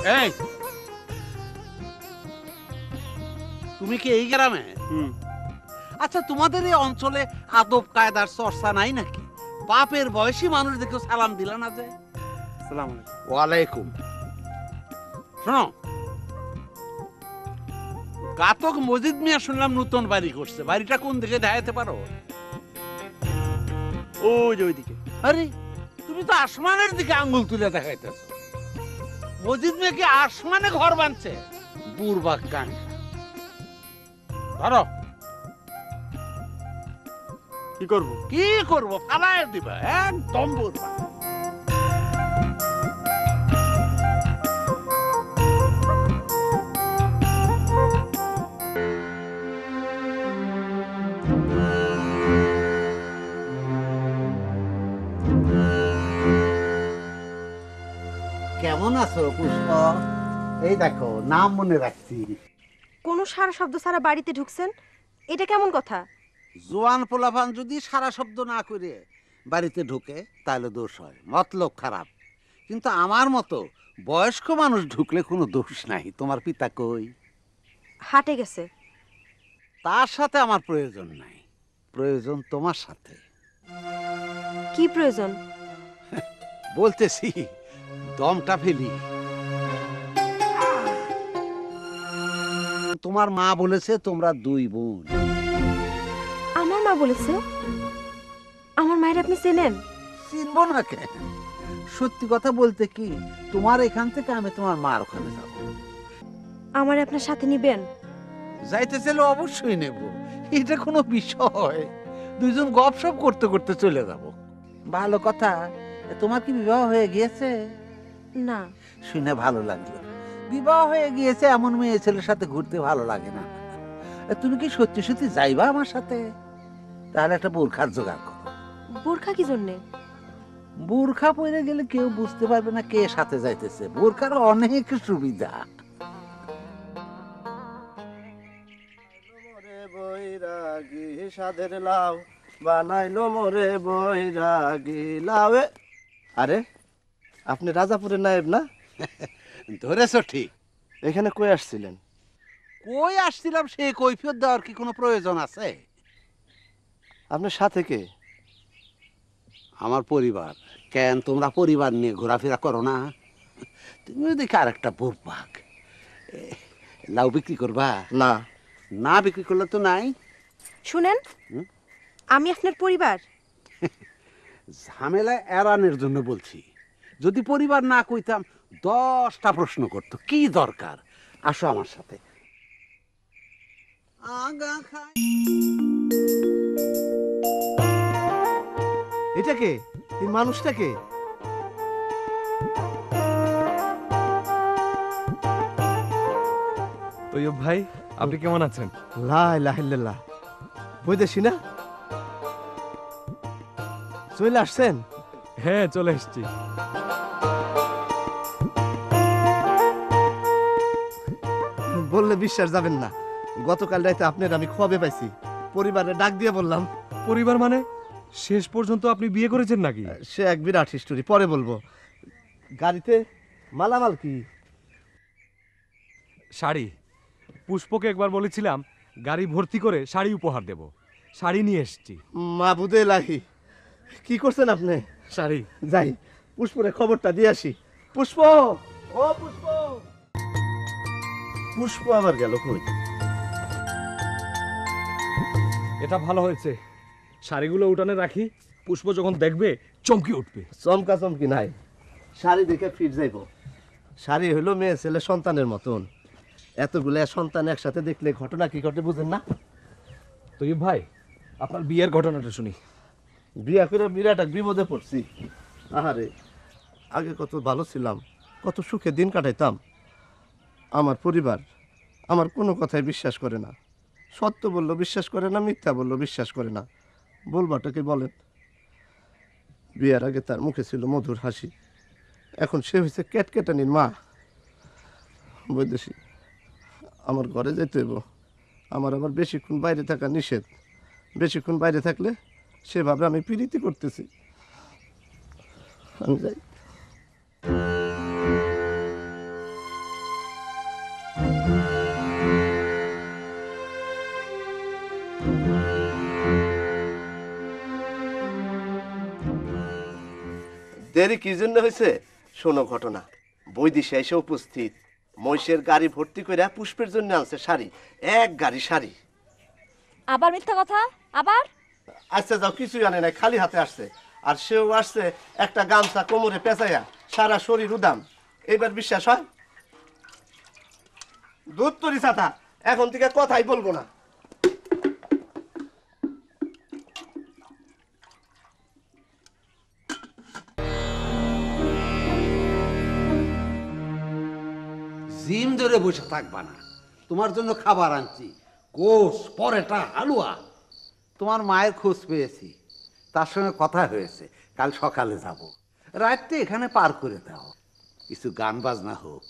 এই তুমি কি এই গ্রামে? আচ্ছা, তোমাদের এই অঞ্চলে আদব কায়দার চর্চা নাই নাকি? বাপের বয়সী মানুষ দেখে সালাম দিলা না যে? সালাম আলাইকুম। ওয়ালাইকুম। শোনো, গাতক মজিদ মিয়া শুনলাম নতুন বাড়ি করছে। বাড়িটা কোন দিকে দেখাতে পারো? ওই যে ওইদিকে। আরে তুমি তো আসমানের দিকে আঙ্গুল তুলে দেখাইতেছ। মজিদ মিয়া কি আসমানে ঘর বানছে? বুড়বাক গান ধরো। কি করব? কি করবো? ফালায় দিবা একদম বুড়বা। কেমন আছো পুষ্প? এই দেখো, নাম মনে রাখছি। কোনো সারা শব্দ ছাড়া বাড়িতে ঢুকছেন, এটা কেমন কথা? জোয়ান পোলাপান যদি সারা শব্দ না করে বাড়িতে ঢুকে তাহলে দোষ হয়, মতলব খারাপ। কিন্তু আমার মতো বয়স্ক মানুষ ঢুকলে কোনো দোষ নাই। তোমার পিতা কই? হাটে গেছে। তার সাথে আমার প্রয়োজন নাই, প্রয়োজন তোমার সাথে। কি প্রয়োজন? বলতেছি, দমটা ফেলি। তোমার মা বলেছে তোমরা দুই বোন। আমার মা বলেছে? আমার মায়ের আপনি চেনেন? চিনব না কেন? সত্যি কথা বলতে কি, তোমার এখান থেকে আমি তোমার মার ওখানে যাব। আমার আপনার সাথে নিবেন? যাইতে চাইলে অবশ্যই নেব, এটা কোনো বিষয়। দুইজন গপসপ করতে করতে চলে যাব। ভালো কথা। তোমার কি বিবাহ হয়ে গিয়েছে? না। শুনে ভালো লাগলো। বিবাহ হয়ে গিয়েছে এমন মেয়ে ছেলের সাথে ঘুরতে ভালো লাগে না। তুমি কি সত্যি সত্যি যাইবা আমার সাথে? তাহলে একটা বোরখার জোগাড় করো। বোরখা কি জন্যে? বোরখা পরে গেলে কেউ বুঝতে পারবে না কে সাথে যাইতেছে। বোরখার অনেক সুবিধা। বৈরাগী সাধের লাউ বানাইলো মোরে বৈরাগী লাউ। আরে আপনি রাজাপুরের নায়েব না? ধরেছ ঠিক। এখানে কই আসছিলেন? কই আসছিলাম সে কৈফিয়ত দেওয়ার কি কোনো প্রয়োজন আছে? আপনার সাথে কে? আমার পরিবার। কেন, তোমরা পরিবার নিয়ে ঘোরাফেরা করো না? তুমিও দেখি আর একটা বোরবাক। লাউ বিক্রি করবা? না। না বিক্রি করলে তো নাই। শুনেন, আমি আপনার পরিবার। ঝামেলা এড়ানোর জন্য বলছি। যদি পরিবার না কইতাম 10টা প্রশ্ন করতো। কি দরকার? আসো আমার সাথে। এটা কে? এই মানুষটা কে? তৈয়ব ভাই, আপনি কেমন আছেন? লা ইলাহা ইল্লাল্লাহ। বৈদেশি না? চলে আসছেন? হ্যাঁ, চলে এসেছি। বললে বিশ্বাস যাবেন না, গতকাল রাতে আপনার আমি খবর পাইছি। পরিবারে ডাক দিয়ে বললাম। পরিবার মানে? শেষ পর্যন্ত আপনি বিয়ে করেছেন নাকি? সে এক বিরাট হিস্টোরি, পরে বলবো। গাড়িতে মালামাল কি? শাড়ি। পুষ্পকে একবার বলেছিলাম গাড়ি ভর্তি করে শাড়ি উপহার দেব। শাড়ি নিয়ে এসেছি। মাবুদে লাহি, কি করছেন আপনি? শাড়ি। যাই পুষ্পরে খবরটা দিয়ে আসি। পুষ্প, ও পুষ্প। পুষ্প আবার গেল কই? এটা ভালো হয়েছে, শাড়িগুলো উঠানে রাখি। পুষ্প যখন দেখবে চমকে উঠবে। চমকা চমকি নাই, শাড়ি দেখে ফিট যাইব। শাড়ি হইল মেয়ে ছেলে সন্তানের মতন। এতগুলো সন্তান একসাথে দেখলে ঘটনা কি ঘটে বুঝেন না? তৈয়ব ভাই, আপনার বিয়ের ঘটনাটা শুনি। বিয়া করে বিরাট এক বিপদে পড়ছি। আহারে, আগে কত ভালো ছিলাম, কত সুখে দিন কাটাইতাম। আমার পরিবার আমার কোনো কথায় বিশ্বাস করে না। সত্য বললো বিশ্বাস করে না, মিথ্যা বললো বিশ্বাস করে না। বলবাটাকে বলেন। বিয়ার আগে তার মুখে ছিল মধুর হাসি, এখন সে হয়েছে ক্যাটকেটানির মা। বৈদেশি, আমার ঘরে যেতে হইব। আমার আবার বেশিক্ষণ বাইরে থাকা নিষেধ। বেশিক্ষণ বাইরে থাকলে সেভাবে আমি পীড়িতি করতেছি। আমি যাই। দেরি কি জন্য হয়েছে শোনো ঘটনা। বৈদিশে এসে উপস্থিত, মহিষের গাড়ি ভর্তি করে পুষ্পের জন্য আনছে শাড়ি, এক গাড়ি শাড়ি। আবার মিথ্যা কথা? আবার? আচ্ছা যাও, কিছুই আনে নাই, খালি হাতে আসছে। আর সেও আসছে একটা গামছা কোমরে পেঁচাইয়া, সারা শরীর উদাম। এইবার বিশ্বাস হয়? দুধ তরি ছাতা, এখন থেকে কথাই বলবো না। জিম ধরে বসে থাকবা না, তোমার জন্য খাবার আনছি, কোষ পরেটা হালুয়া। তোমার মায়ের খোঁজ পেয়েছি, তার সঙ্গে কথা হয়েছে, কাল সকালে যাব। রাতটা এখানে পার করে দাও, কিছু গান বাজনা হোক।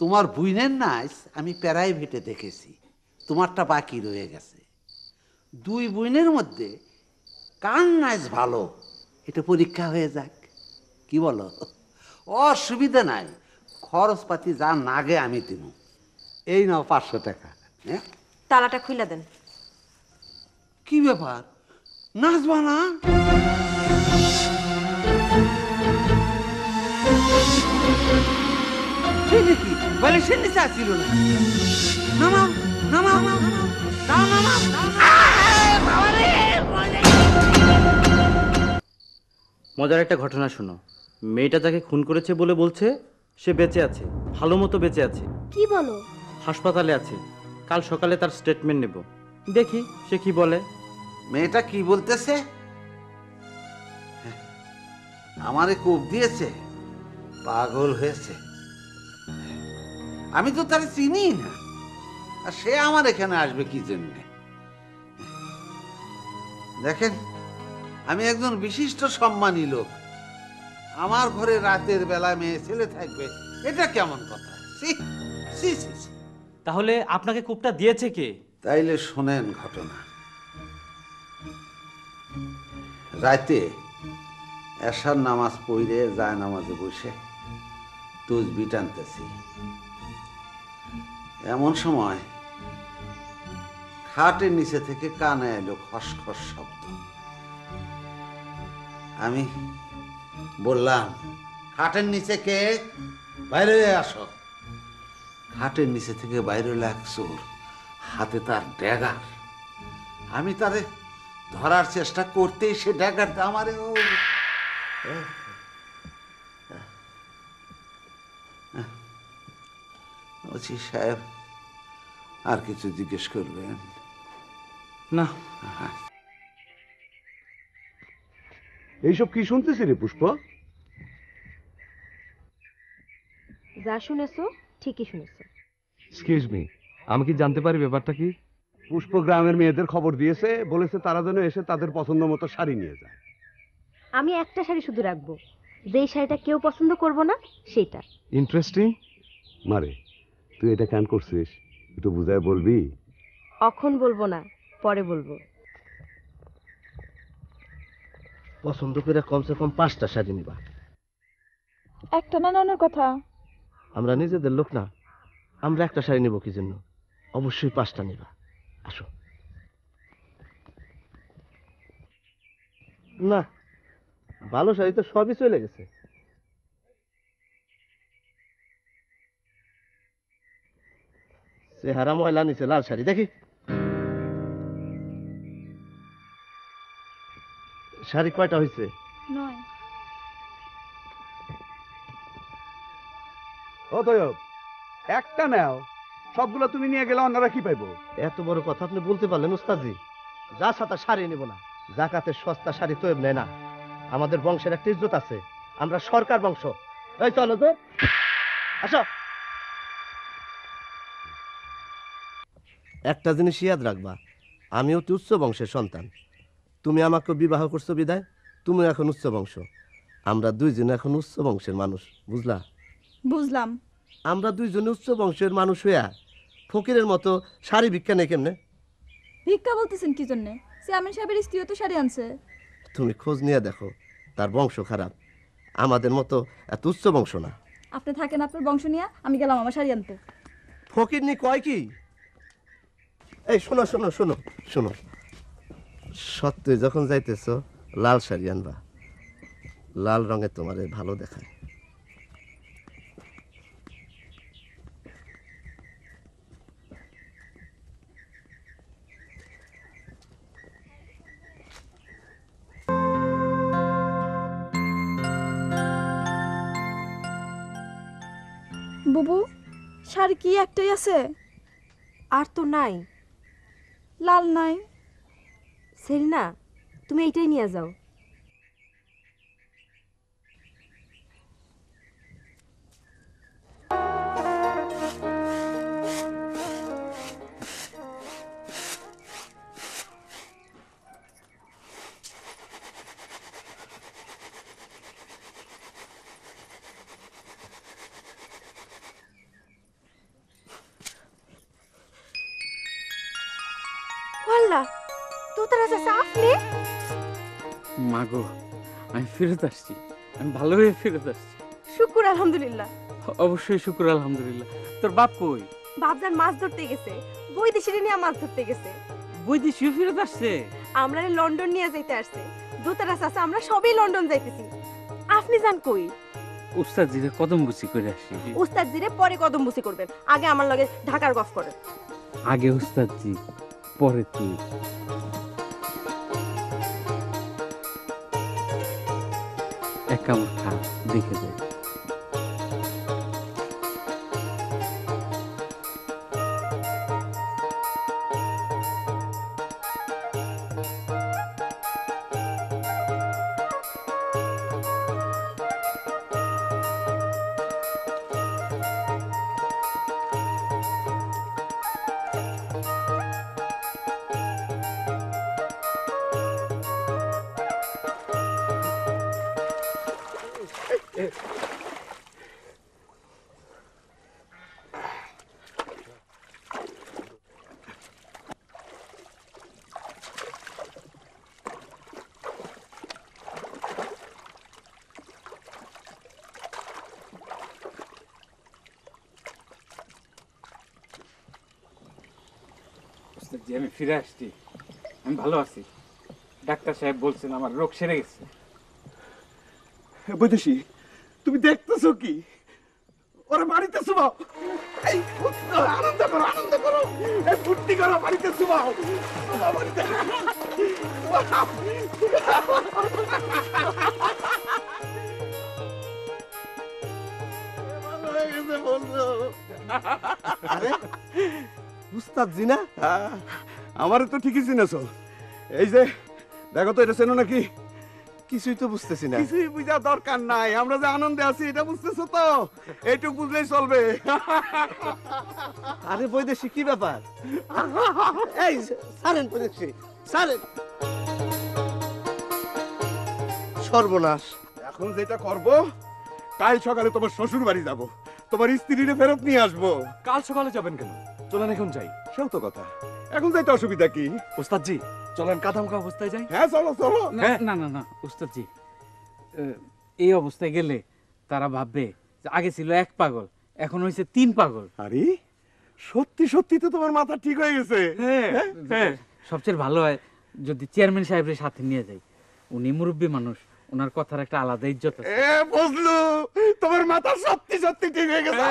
তোমার বুইনের নাচ আমি প্রাইভেটে দেখেছি, তোমারটা বাকি রয়ে গেছে। দুই বুইনের মধ্যে কার নাচ ভালো এটা পরীক্ষা হয়ে যাক, কি বলো? অসুবিধা নাই, খরচপাতি যা নাগে আমি দিব। এই নাও 500 টাকা। হ্যাঁ, তালাটা খুলে দেন। কি ব্যাপার, নাচবা না? সে নাকি বালিশের নিচে আসছিল না? নামাও নামাও নামাও, দাও নামাও। মজার একটা ঘটনা শোনো। মেয়েটা যাকে খুন করেছে বলে বলছে সে বেঁচে আছে, ভালো মতো বেঁচে আছে, কি বলো? হাসপাতালে আছে। কাল সকালে তার স্টেটমেন্ট নেব, দেখি সে কি বলে। মেয়েটা কি বলতেছে? আমারে কোপ দিয়েছে, পাগল হয়েছে। আমি তো তার চিনি না, আর সে আমার এখানে আসবে কি জন্যে? দেখেন, আমি একজন বিশিষ্ট সম্মানী লোক, আমার ঘরে রাতের বেলা মেয়ে ছেলে থাকবে, এটা কেমন কথা? ছি, ছি, ছি, ছি। তাহলে আপনাকে কূপটা দিয়েছে কে? তাইলে শোনেন ঘটনা। রাতে এশার নামাজ পড়ে যায় নামাজে বসে তসবিহ টানতেছি, এমন সময় খাটের নিচে থেকে কানে এলো খসখস শব্দ। আমি বললাম, খাটের নিচে কে? বাইরে হয়ে আসো। খাটের নিচে থেকে বাইরে হলো এক চোর, হাতে তার ড্যাগার। আমি তারে ধরার চেষ্টা করতেই সে ড্যাগারটা আমারে ওসি সাহেব আর কিছু জিজ্ঞেস করবেন না। এইসব কি শুনতেছি রে পুষ্প? যা শুনেছো ঠিকই শুনেছো। এক্সকিউজ মি, আমি কি জানতে পারি ব্যাপারটা কি? পুষ্প গ্রামের মেয়েদের খবর দিয়েছে, বলেছে তারা যেন এসে তাদের পছন্দ মতো শাড়ি নিয়ে যায়। আমি একটা শাড়ি শুধু রাখবো, যেই শাড়িটা কেউ পছন্দ করবো না সেটা। ইন্টারেস্টিং। মারে, তুই এটা কেন করছিস? একটু বুঝায় বলবি? এখন বলবো না, পরে বলবো। পছন্দ করে কমসে কম 5টা শাড়ি নিবা। একটা না নানোর কথা। আমরা নিজেদের লোক না, আমরা একটা শাড়ি নিব কি জন্য? অবশ্যই 5টা নিবা। আসো। না, ভালো শাড়ি তো সবই চলে গেছে। চেহারা ময়লা নিচে লাল শাড়ি দেখি। শাড়ি কয়টা হয়েছে? 9। ও তয়ব, একটা নাও, সবগুলো তুমি নিয়ে গেলে অন্যরা কি পাইবো? এত বড় কথা আপনি বলতে পারলেন উস্তাদজি? যা সাথে শাড়ি নেব না, জাকাতের সস্তা শাড়ি তৈব নেয় না। আমাদের বংশের একটা ইজ্জত আছে, আমরা সরকার বংশ। এই চলো তো, আসো। একটা জিনিস ইয়াদ রাখবা, আমিও তো উচ্চ বংশের সন্তান। তুমি আমাকে বিবাহ করছো বিদায়, তুমি এখন উচ্চ বংশ। আমরা দুইজন এখন উচ্চ বংশের মানুষ, বুঝলা? বুঝলাম। আমরা দুইজনে উচ্চ বংশের মানুষ হইয়া ফকিরের মতো শাড়ি ভিক্ষা নেই কেমনে? ভিক্ষা বলতেছেন কি জন্যে? চেয়ারম্যান সাহেবের স্ত্রীও তো শাড়ি আনছে। তুমি খোঁজ নিয়ে দেখো, তার বংশ খারাপ, আমাদের মতো এত উচ্চ বংশ না। আপনি থাকেন আপনার বংশ নিয়ে, আমি গেলাম আমার শাড়ি আনতে। ফকির নি কয় কি? এই শোনো শোনো শোনো শোনো, সত্যি যখন যাইতেছ লাল শাড়ি আনবা, লাল রঙে তোমারে ভালো দেখায়। বুবু শাড়ি কি একটাই আছে? আর তো নাই। লাল নাই? সেরিনা, তুমি এইটাই নিয়ে যাও। আল্লাহ, তোতারা চাচা আপনি? মাগো, আমি ফেরত আসছি, আমি ভালো হয়ে ফেরত আসছি। শুকুর আলহামদুলিল্লাহ। অবশ্যই শুক্র আলহামদুলিল্লাহ। তোর বাপ কই? বাপজান মাছ ধরতে গেছে, বৈদেশিরে নিয়ে মাছ ধরতে গেছে। বৈদেশিও ফেরত আসছে? আমরা লন্ডন নিয়ে যাইতে আসছে। দোতারা চাচা আমরা সবই লন্ডন যাইতেছি। আপনি যান কই? উস্তাদ জিরে কদম বুঝি করে আসছি। উস্তাদ জিরে পরে কদম বুসি করবেন, আগে আমার লগে ঢাকার গফ করেন। আগে উস্তাদ জি, পরে তুই। এক কামড় খা, দেখে যাই। জি, আমি ফিরে আসছি, আমি ভালো আছি। ডাক্তার সাহেব বলছেন আমার রোগ সেরে গেছে। বৈদেশি, তুমি দেখতেছো কি? ওরা বাড়িতে শুবাও। এই আনন্দ করো, আনন্দ করো, এই ফুর্তি করো, বাড়িতে শুবাও। শুবাও বাড়িতে। ভালো হয়ে গেছে বলছো। আরে উস্তাদ জি না? আমারে তো ঠিকই চিনেছো। এই যে দেখো তো, এটা চেনো নাকি? কিছুই তো বুঝতেছি না। কিছুই বুঝা দরকার নাই, আমরা যে আনন্দে আছি এটা বুঝতেছো তো? এইটুকু বুঝলেই চলবে। আরে বৈদেশি কি ব্যাপার? এই সারেন বৈদেশি, সারেন। সর্বনাশ। এখন যেটা করব, কাল সকালে তোমার শ্বশুর বাড়ি যাব, তোমার স্ত্রীরে ফেরত নিয়ে আসবো। কাল সকালে যাবেন কেন? চলেন এখন যাই। সেও তো কথা, এখন যাইতে অসুবিধা কি? ওস্তাদ জি, চলেন কাদামকা অবস্থায় যাই। হ্যাঁ চলো চলো। না না না না উস্তাদ জি, এই অবস্থায় গেলে তারা ভাববে যে আগে ছিল এক পাগল, এখন হয়েছে 3 পাগল। আরে সত্যি সত্যি তো তোমার মাথা ঠিক হয়ে গেছে। হ্যাঁ, সবচেয়ে ভালো হয় যদি চেয়ারম্যান সাহেবের সাথে নিয়ে যাই। উনি মুরব্বী মানুষ, ওনার কথার একটা আলাদা ইজ্জত আছে। বুঝলু, তোমার মাথা সত্যি সত্যি ঠিক হয়ে গেছে।